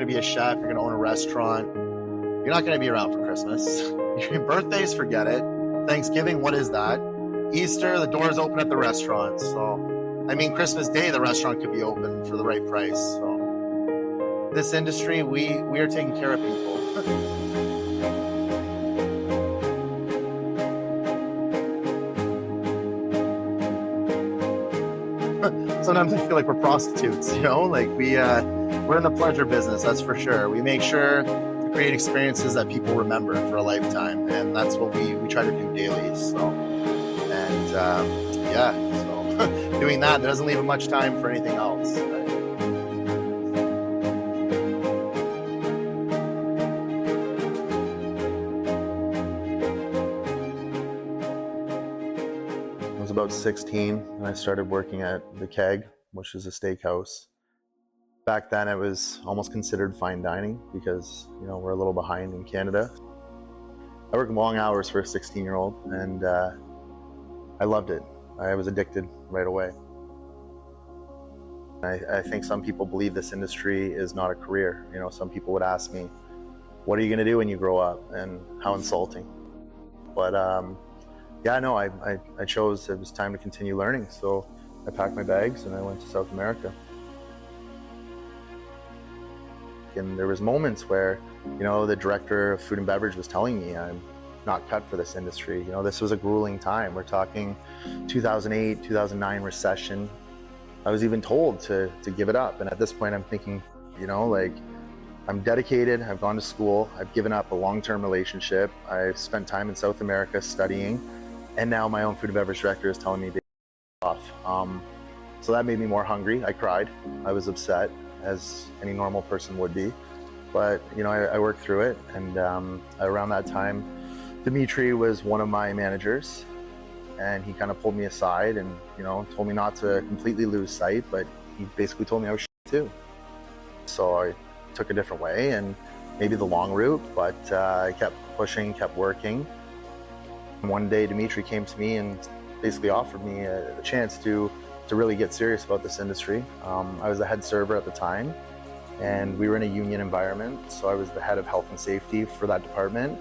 going to be a chef, you're going to own a restaurant, you're not going to be around for Christmas. Your birthdays, forget it. Thanksgiving, what is that? Easter, the doors open at the restaurant. So, I mean, Christmas Day, the restaurant could be open for the right price. So, this industry, we are taking care of people. Sometimes I feel like we're prostitutes, you know, like we're in the pleasure business, that's for sure. We make sure to create experiences that people remember for a lifetime, and that's what we try to do daily. So, and so doing that, there doesn't leave much time for anything else. Right? I was about 16 and I started working at the Keg, which is a steakhouse. Back then it was almost considered fine dining because, you know, we're a little behind in Canada. I worked long hours for a 16-year-old and I loved it. I was addicted right away. I think some people believe this industry is not a career. You know, some people would ask me, what are you gonna do when you grow up? And how insulting. But yeah, no, I chose it was time to continue learning. So I packed my bags and I went to South America. And there was moments where, you know, the director of food and beverage was telling me I'm not cut for this industry. You know, this was a grueling time. We're talking 2008, 2009 recession. I was even told to give it up. And at this point I'm thinking, you know, like, I'm dedicated, I've gone to school, I've given up a long-term relationship, I've spent time in South America studying, and now my own food and beverage director is telling me to off. So that made me more hungry. I cried, I was upset, as any normal person would be. But, you know, I worked through it, and around that time, Dimitri was one of my managers, and he kind of pulled me aside and, you know, told me not to completely lose sight, but he basically told me I was too. So I took a different way and maybe the long route, but I kept pushing, kept working. One day Dimitri came to me and basically offered me a chance to really get serious about this industry. I was the head server at the time and we were in a union environment, so I was the head of health and safety for that department.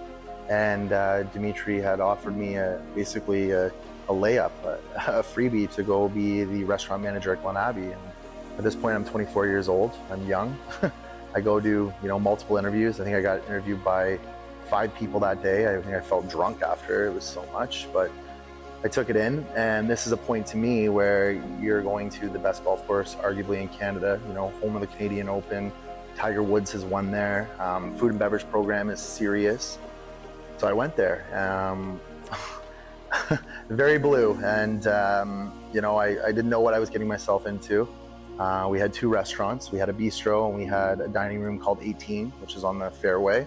And Dimitri had offered me basically a layup, a freebie to go be the restaurant manager at Glen Abbey. And at this point I'm 24 years old, I'm young. I go do, you know, multiple interviews. I think I got interviewed by 5 people that day. I think I felt drunk after, it was so much, but I took it in. And this is a point to me where you're going to the best golf course arguably in Canada, you know, home of the Canadian Open. Tiger Woods has won there. Food and beverage program is serious. So I went there, very blue. And, you know, I didn't know what I was getting myself into. We had 2 restaurants. We had a bistro and we had a dining room called 18, which is on the fairway.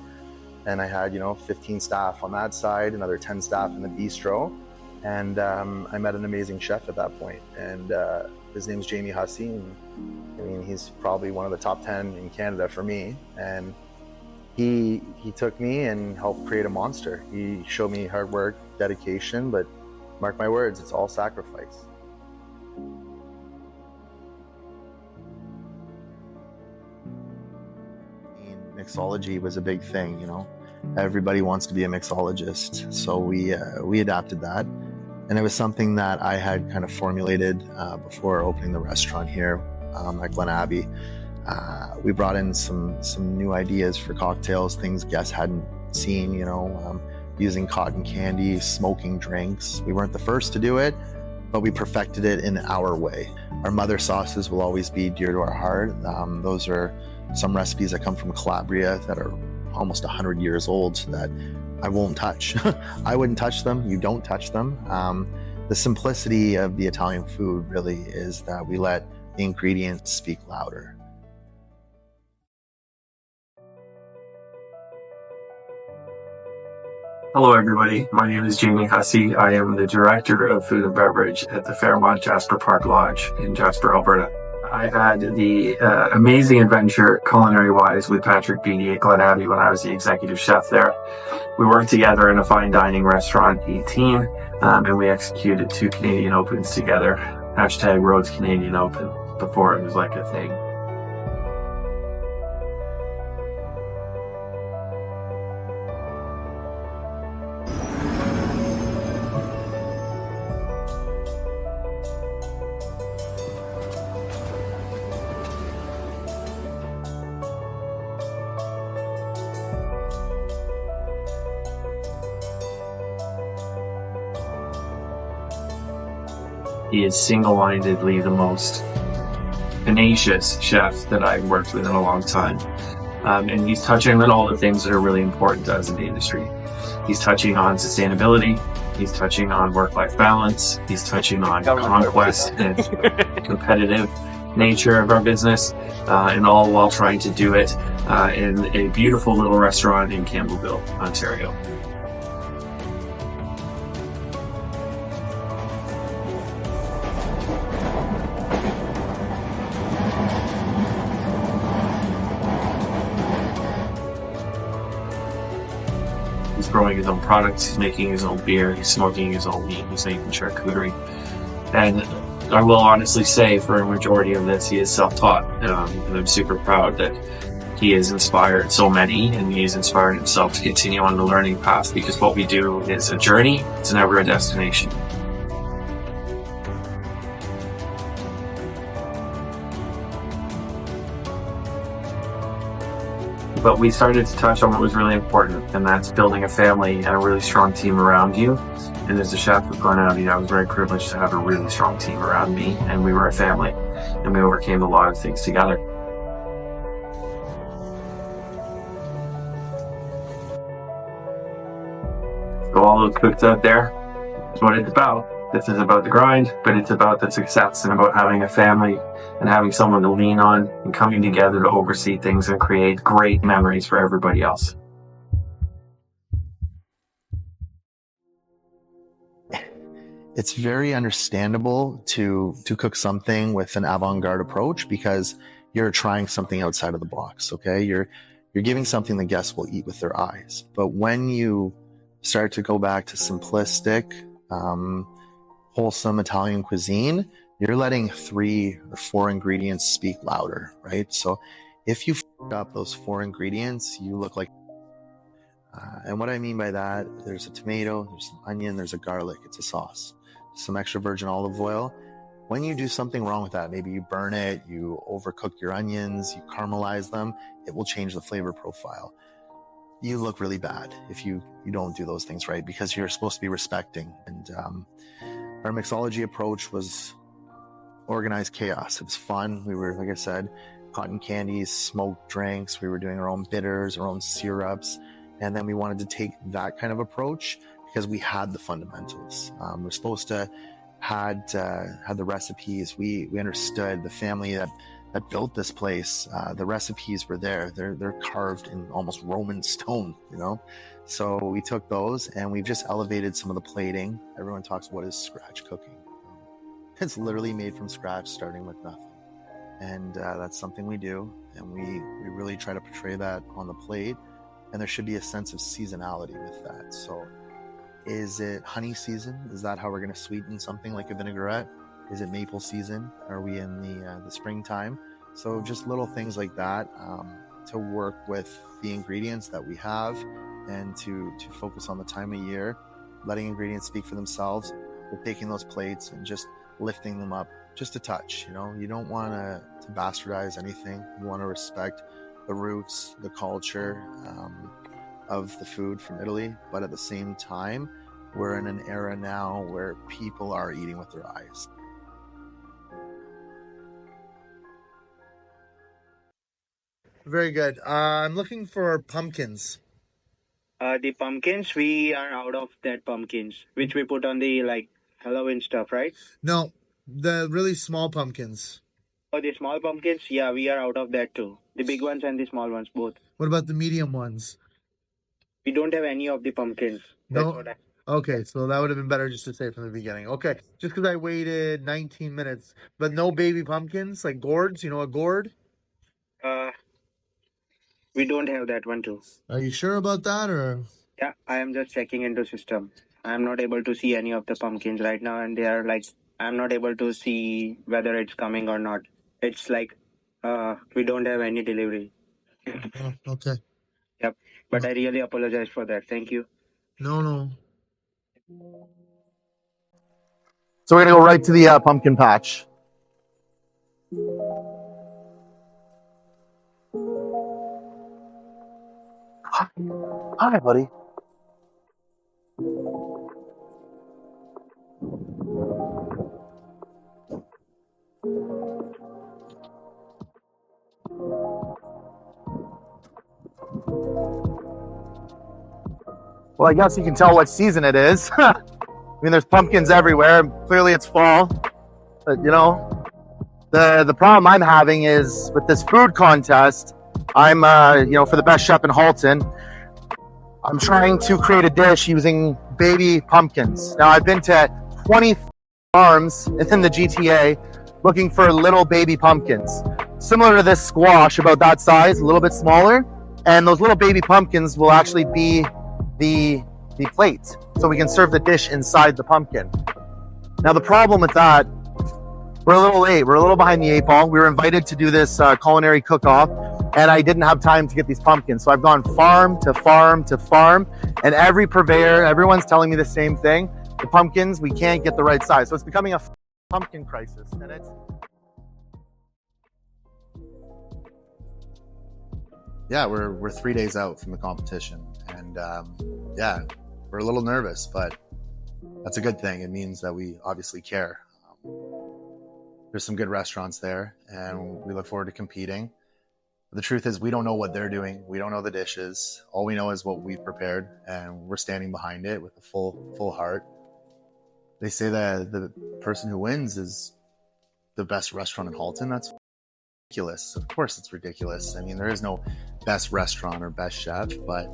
And I had, you know, 15 staff on that side, another 10 staff in the bistro. And I met an amazing chef at that point. And his name's Jamie Hussey. And, I mean, he's probably one of the top 10 in Canada for me. And he took me and helped create a monster. He showed me hard work, dedication, but mark my words, it's all sacrifice. Mixology was a big thing, you know. Everybody wants to be a mixologist, so we adapted that, and it was something that I had kind of formulated before opening the restaurant here at Glen Abbey. We brought in some new ideas for cocktails, things guests hadn't seen, you know, using cotton candy, smoking drinks. We weren't the first to do it, but we perfected it in our way. Our mother sauces will always be dear to our heart. Those are some recipes that come from Calabria that are almost 100 years old that I won't touch. I wouldn't touch them, you don't touch them. The simplicity of the Italian food really is that we let the ingredients speak louder. Hello everybody, my name is Jamie Hussey. I am the Director of Food and Beverage at the Fairmont Jasper Park Lodge in Jasper, Alberta. I had the amazing adventure culinary-wise with Patrick Beattie at Glen Abbey when I was the executive chef there. We worked together in a fine dining restaurant, 18, and we executed 2 Canadian Opens together. Hashtag Rhodes Canadian Open, before it was like a thing. He is single-mindedly the most tenacious chef that I've worked with in a long time. And he's touching on all the things that are really important to us in the industry. He's touching on sustainability. He's touching on work-life balance. He's touching on conquest and competitive nature of our business, and all while trying to do it in a beautiful little restaurant in Campbellville, Ontario. He's growing his own products, he's making his own beer, he's smoking his own meat, he's making charcuterie. And I will honestly say, for a majority of this, he is self-taught, and I'm super proud that he has inspired so many, and he's inspired himself to continue on the learning path, because what we do is a journey, it's never a destination. But we started to touch on what was really important, and that's building a family and a really strong team around you. And as a chef of culinary, I was very privileged to have a really strong team around me, and we were a family, and we overcame a lot of things together. So all those cooks out there, that's what it's about. This is about the grind, but it's about the success and about having a family and having someone to lean on and coming together to oversee things and create great memories for everybody else. It's very understandable to cook something with an avant-garde approach because you're trying something outside of the box, okay? You're giving something the guests will eat with their eyes. But when you start to go back to simplistic, wholesome Italian cuisine, you're letting 3 or 4 ingredients speak louder, right? So if you f up those 4 ingredients, you look like and what I mean by that, there's a tomato, there's some onion, there's a garlic, it's a sauce, some extra virgin olive oil. When you do something wrong with that, maybe you burn it, you overcook your onions, you caramelize them, it will change the flavor profile. You look really bad if you don't do those things right, because you're supposed to be respecting. And our mixology approach was organized chaos. It was fun. We were, like I said, cotton candies, smoked drinks. We were doing our own bitters, our own syrups. And then we wanted to take that kind of approach because we had the fundamentals. We're supposed to had the recipes. We understood the family that built this place. The recipes were there. They're carved in almost Roman stone, you know. So we took those and we've just elevated some of the plating. Everyone talks, what is scratch cooking? It's literally made from scratch, starting with nothing. And that's something we do, and we really try to portray that on the plate. And there should be a sense of seasonality with that. So is it honey season? Is that how we're going to sweeten something like a vinaigrette? Is it maple season? Are we in the springtime? So just little things like that to work with the ingredients that we have and to focus on the time of year, letting ingredients speak for themselves. We're taking those plates and just lifting them up just a touch. You know, you don't want to bastardize anything. You want to respect the roots, the culture of the food from Italy, but at the same time, we're in an era now where people are eating with their eyes. Very good. I'm looking for pumpkins. The pumpkins, we are out of that pumpkins, which we put on the like Halloween stuff, right? No, the really small pumpkins. Oh, the small pumpkins, yeah, we are out of that too. The big ones and the small ones, both. What about the medium ones? We don't have any of the pumpkins. That's No. what I... Okay, so that would have been better just to say from the beginning. Okay, just because I waited 19 minutes, but no baby pumpkins, like gourds. You know a gourd? We don't have that one too. Are you sure about that, or? Yeah, I am just checking into system. I am not able to see any of the pumpkins right now, and they are like, I'm not able to see whether it's coming or not. It's like, we don't have any delivery. Oh, okay. Yep, but I really apologize for that. Thank you. No. So we're going to go right to the pumpkin patch. Hi, buddy. Well, I guess you can tell what season it is. I mean, there's pumpkins everywhere. Clearly it's fall. But, you know, the problem I'm having is with this food contest, I'm, you know, for the best chef in Halton, I'm trying to create a dish using baby pumpkins. Now, I've been to 20 farms in the GTA looking for little baby pumpkins. Similar to this squash, about that size, a little bit smaller. And those little baby pumpkins will actually be the plate. So we can serve the dish inside the pumpkin. Now, the problem with that, we're a little late. We're a little behind the 8 ball. We were invited to do this culinary cook-off, and I didn't have time to get these pumpkins. So I've gone farm to farm to farm, and every purveyor, everyone's telling me the same thing. The pumpkins, we can't get the right size. So it's becoming a pumpkin crisis. And it's... Yeah, we're 3 days out from the competition. And yeah, we're a little nervous, but that's a good thing. It means that we obviously care. There's some good restaurants there, and we look forward to competing. But the truth is, we don't know what they're doing. We don't know the dishes. All we know is what we've prepared, and we're standing behind it with a full heart. They say that the person who wins is the best restaurant in Halton. That's ridiculous. Of course it's ridiculous. I mean, there is no best restaurant or best chef, but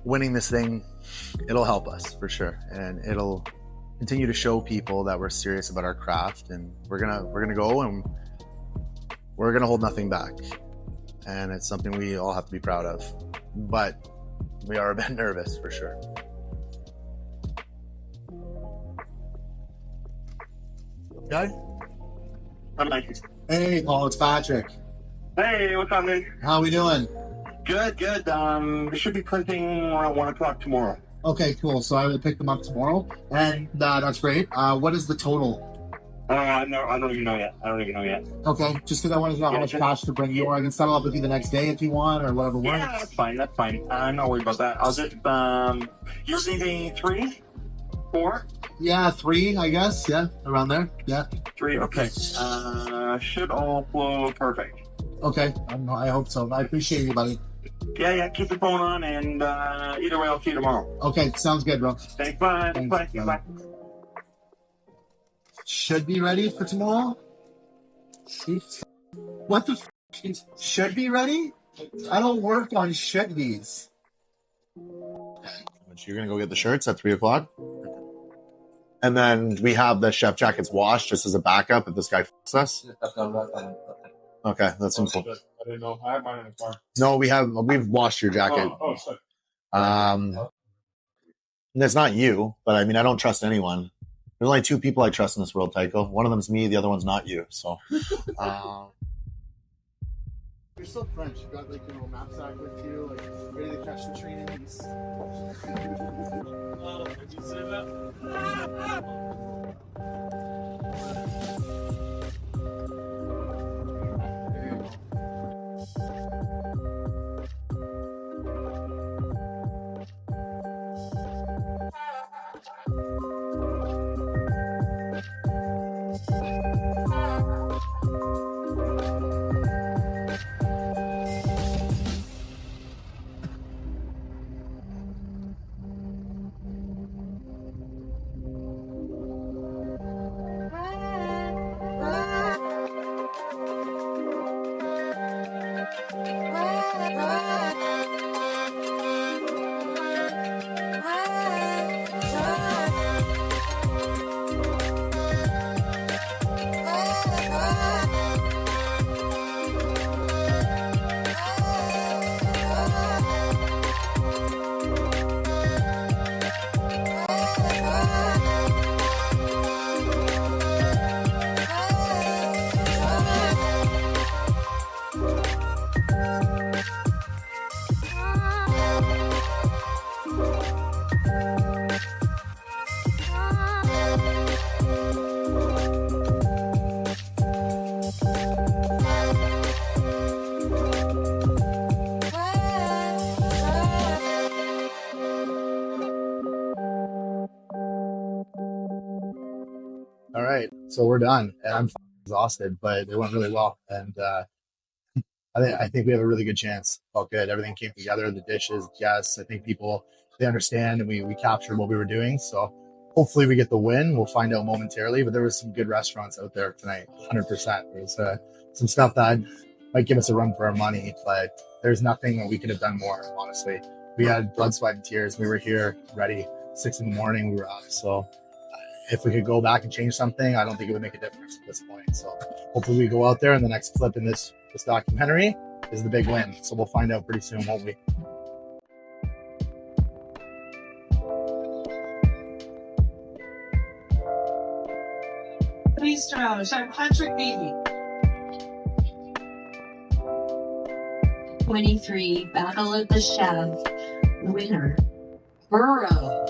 winning this thing, it'll help us for sure. And it'll continue to show people that we're serious about our craft, and we're gonna go and we're gonna hold nothing back. And it's something we all have to be proud of. But we are a bit nervous for sure. Okay. Hey, Paul, it's Patrick. Hey, what's up, man? How we doing? Good, good. We should be printing around 1 o'clock tomorrow. Okay, cool. So I will pick them up tomorrow, and that's great. What is the total? I don't even know yet. Okay, just because I wanted to know how much cash to bring you, or I can settle up with you the next day if you want, or whatever works. Yeah, that's fine. I'm not worried about that. I'll just you're leaving 3, 4? Yeah, 3, I guess. Yeah, around there. Yeah. 3. Okay. Should all flow perfect. Okay, I hope so. I appreciate you, buddy. Yeah. Keep the phone on, and either way, I'll see you tomorrow. Okay, sounds good, bro. Thanks. Bye. Thanks, Bye. Should be ready for tomorrow? What the should be ready? I don't work on should be's. You're gonna go get the shirts at 3 o'clock? And then we have the chef jackets washed just as a backup if this guy fucks us? Okay, that's simple. I didn't know. I have mine in the car. No, we've washed your jacket. Oh, sorry. And it's not you, but I mean, I don't trust anyone. There's only 2 people I trust in this world, Tycho. One of them's me, the other one's not you. So, you're so French. You got like your little knapsack with you, like ready to catch the trains. Oh, did you say that? All right, so we're done, and I'm exhausted, but it went really well, and I think we have a really good chance. Felt good. Everything came together. The dishes, yes. I think people they understand and we captured what we were doing. So hopefully we get the win. We'll find out momentarily, but there was some good restaurants out there tonight, 100%. There's some stuff that might give us a run for our money, but there's nothing that we could have done more, honestly. We had blood, sweat, and tears. We were here ready. 6 in the morning, we were up. So if we could go back and change something, I don't think it would make a difference at this point. So hopefully we go out there, and the next clip in this documentary is the big win. So we'll find out pretty soon, won't we? Bistro, Chef Patrick Beatty. 23 Battle of the Chef winner, Burrow.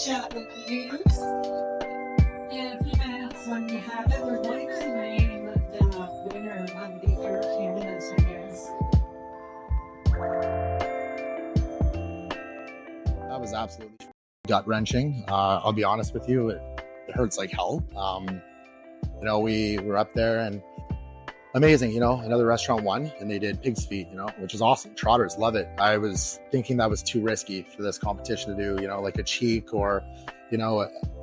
Chat reviews. And when you have it, we're going to name the winner of the Air Canada Series. That was absolutely gut-wrenching. I'll be honest with you, it hurts like hell. We were up there and amazing, another restaurant won and they did pig's feet, which is awesome. Trotters, love it. I was thinking that was too risky for this competition to do, like a cheek or,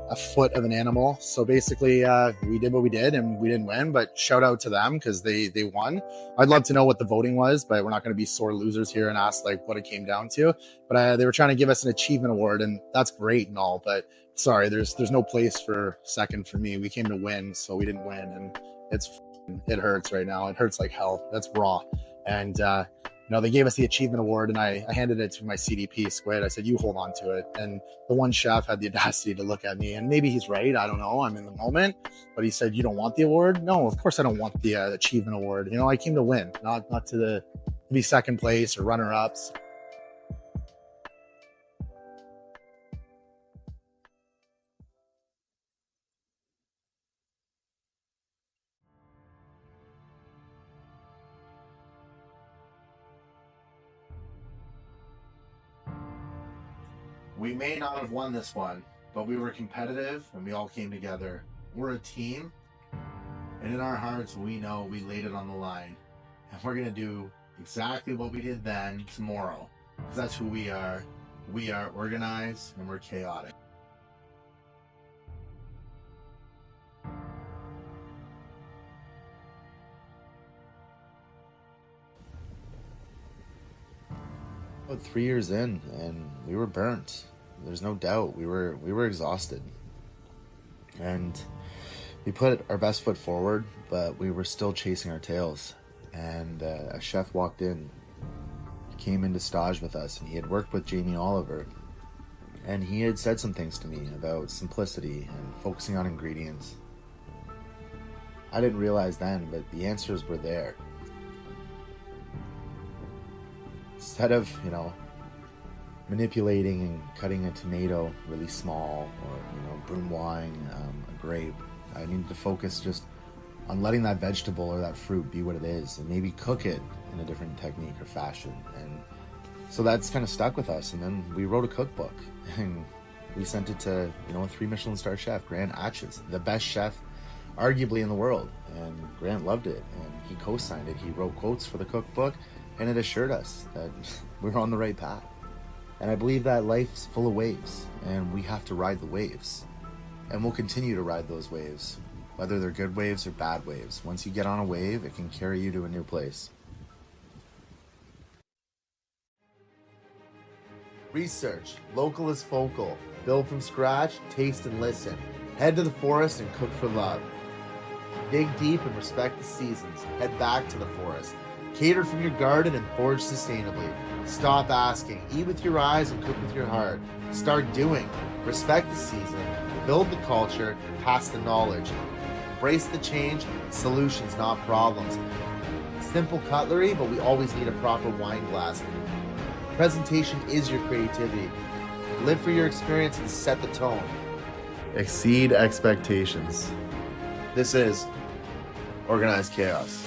a foot of an animal. So basically we did what we did and we didn't win, but shout out to them because they won. I'd love to know what the voting was, but we're not going to be sore losers here and ask like what it came down to. But they were trying to give us an achievement award and that's great and all, but sorry, there's no place for second for me. We came to win, so we didn't win, and it hurts right now. It hurts like hell. That's raw. And they gave us the achievement award and I handed it to my CDP Squid. I said, you hold on to it. And the one chef had the audacity to look at me, and maybe he's right, I don't know, I'm in the moment, but he said, you don't want the award? No, of course I don't want the achievement award. I came to win, not to be second place or runner-ups. We may not have won this one, but we were competitive and we all came together. We're a team, and in our hearts, we know we laid it on the line. And we're going to do exactly what we did then tomorrow, because that's who we are. We are organized and we're chaotic. About 3 years in, and we were burnt. There's no doubt. We were exhausted, and we put our best foot forward, but we were still chasing our tails. And a chef walked in. He came into stage with us, and he had worked with Jamie Oliver, and he had said some things to me about simplicity and focusing on ingredients. I didn't realize then, but the answers were there. Instead of, manipulating and cutting a tomato really small or, brunoising a grape, I needed to focus just on letting that vegetable or that fruit be what it is and maybe cook it in a different technique or fashion. And so that's kind of stuck with us. And then we wrote a cookbook and we sent it to, a 3 Michelin star chef, Grant Atchis, the best chef arguably in the world. And Grant loved it and he co-signed it. He wrote quotes for the cookbook, and it assured us that we're on the right path. And I believe that life's full of waves, and we have to ride the waves. And we'll continue to ride those waves, whether they're good waves or bad waves. Once you get on a wave, it can carry you to a new place. Research, local is focal. Build from scratch, taste and listen. Head to the forest and cook for love. Dig deep and respect the seasons. Head back to the forest. Cater from your garden and forage sustainably. Stop asking. Eat with your eyes and cook with your heart. Start doing. Respect the season. Build the culture. Pass the knowledge. Embrace the change. Solutions, not problems. Simple cutlery, but we always need a proper wine glass. Presentation is your creativity. Live for your experience and set the tone. Exceed expectations. This is Organized Chaos.